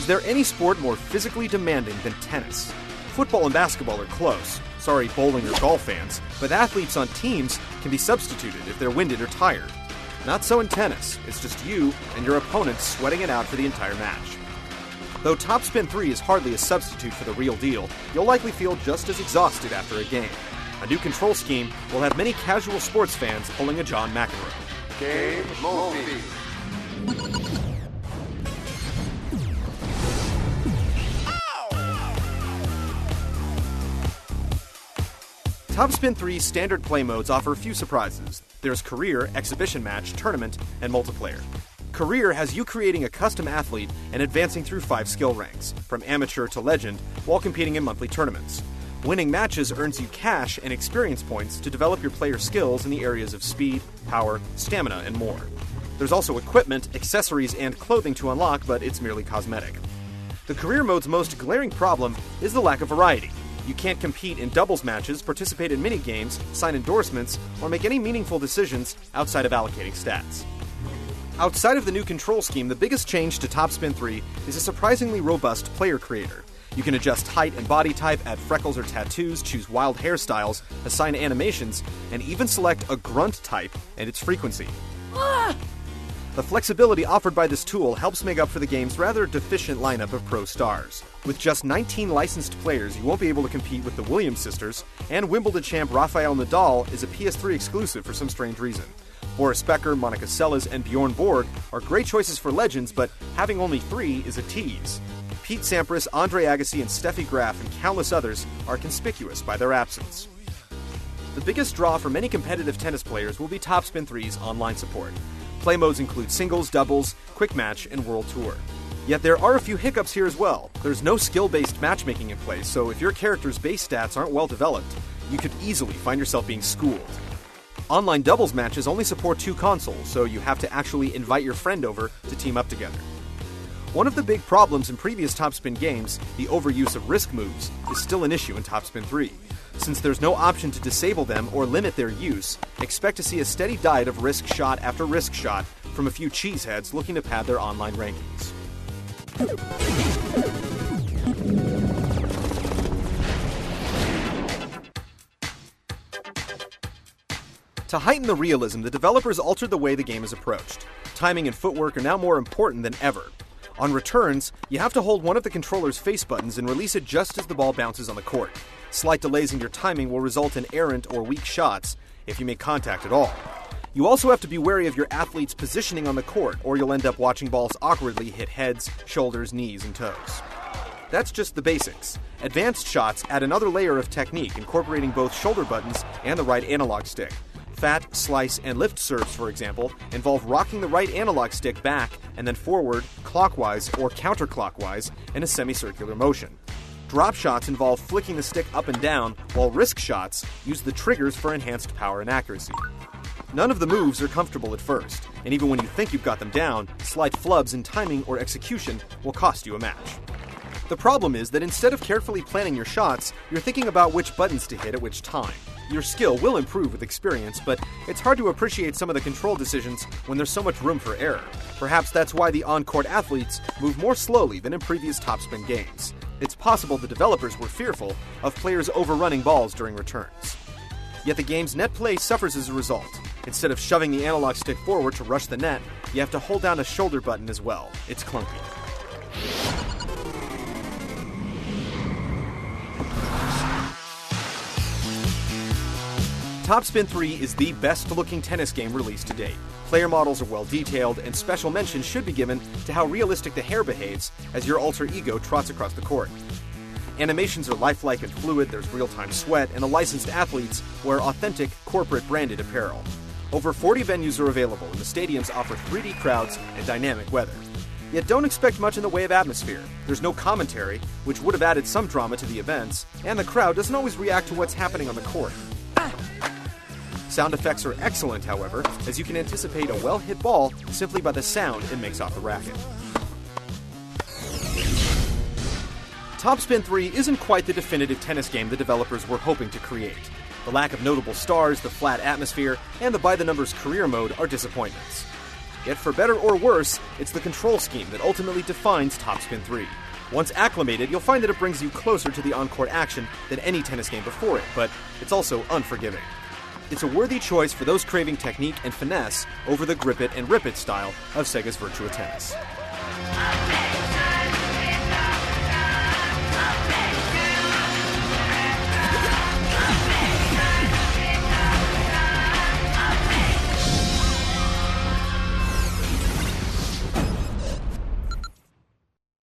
Is there any sport more physically demanding than tennis? Football and basketball are close. Sorry, bowling or golf fans, but athletes on teams can be substituted if they're winded or tired. Not so in tennis. It's just you and your opponent sweating it out for the entire match. Though Topspin 3 is hardly a substitute for the real deal, you'll likely feel just as exhausted after a game. A new control scheme will have many casual sports fans pulling a John McEnroe. Game movie. Topspin 3's standard play modes offer a few surprises. There's Career, Exhibition Match, Tournament, and Multiplayer. Career has you creating a custom athlete and advancing through 5 skill ranks, from amateur to legend, while competing in monthly tournaments. Winning matches earns you cash and experience points to develop your player skills in the areas of speed, power, stamina, and more. There's also equipment, accessories, and clothing to unlock, but it's merely cosmetic. The Career mode's most glaring problem is the lack of variety. You can't compete in doubles matches, participate in mini-games, sign endorsements, or make any meaningful decisions outside of allocating stats. Outside of the new control scheme, the biggest change to Topspin 3 is a surprisingly robust player creator. You can adjust height and body type, add freckles or tattoos, choose wild hairstyles, assign animations, and even select a grunt type and its frequency. The flexibility offered by this tool helps make up for the game's rather deficient lineup of pro stars. With just 19 licensed players, you won't be able to compete with the Williams sisters, and Wimbledon champ Rafael Nadal is a PS3 exclusive for some strange reason. Boris Becker, Monica Seles, and Bjorn Borg are great choices for legends, but having only 3 is a tease. Pete Sampras, Andre Agassi, and Steffi Graf, and countless others are conspicuous by their absence. The biggest draw for many competitive tennis players will be Topspin 3's online support. Play modes include singles, doubles, quick match, and world tour. Yet there are a few hiccups here as well. There's no skill-based matchmaking in place, so if your character's base stats aren't well developed, you could easily find yourself being schooled. Online doubles matches only support 2 consoles, so you have to actually invite your friend over to team up together. One of the big problems in previous Topspin games, the overuse of risk moves, is still an issue in Topspin 3. Since there's no option to disable them or limit their use, expect to see a steady diet of risk shot after risk shot from a few cheeseheads looking to pad their online rankings. To heighten the realism, the developers altered the way the game is approached. Timing and footwork are now more important than ever. On returns, you have to hold one of the controller's face buttons and release it just as the ball bounces on the court. Slight delays in your timing will result in errant or weak shots if you make contact at all. You also have to be wary of your athlete's positioning on the court, or you'll end up watching balls awkwardly hit heads, shoulders, knees, and toes. That's just the basics. Advanced shots add another layer of technique, incorporating both shoulder buttons and the right analog stick. Fat, slice, and lift serves, for example, involve rocking the right analog stick back and then forward, clockwise, or counterclockwise in a semicircular motion. Drop shots involve flicking the stick up and down, while risk shots use the triggers for enhanced power and accuracy. None of the moves are comfortable at first, and even when you think you've got them down, slight flubs in timing or execution will cost you a match. The problem is that instead of carefully planning your shots, you're thinking about which buttons to hit at which time. Your skill will improve with experience, but it's hard to appreciate some of the control decisions when there's so much room for error. Perhaps that's why the on-court athletes move more slowly than in previous Topspin games. It's possible the developers were fearful of players overrunning balls during returns. Yet the game's net play suffers as a result. Instead of shoving the analog stick forward to rush the net, you have to hold down a shoulder button as well. It's clunky. Topspin 3 is the best-looking tennis game released to date. Player models are well detailed, and special mention should be given to how realistic the hair behaves as your alter ego trots across the court. Animations are lifelike and fluid, there's real-time sweat, and the licensed athletes wear authentic, corporate-branded apparel. Over 40 venues are available, and the stadiums offer 3D crowds and dynamic weather. Yet don't expect much in the way of atmosphere. There's no commentary, which would have added some drama to the events, and the crowd doesn't always react to what's happening on the court. Sound effects are excellent, however, as you can anticipate a well-hit ball simply by the sound it makes off the racket. Topspin 3 isn't quite the definitive tennis game the developers were hoping to create. The lack of notable stars, the flat atmosphere, and the by-the-numbers career mode are disappointments. Yet for better or worse, it's the control scheme that ultimately defines Topspin 3. Once acclimated, you'll find that it brings you closer to the on-court action than any tennis game before it, but it's also unforgiving. It's a worthy choice for those craving technique and finesse over the grip it and rip it style of Sega's Virtua Tennis.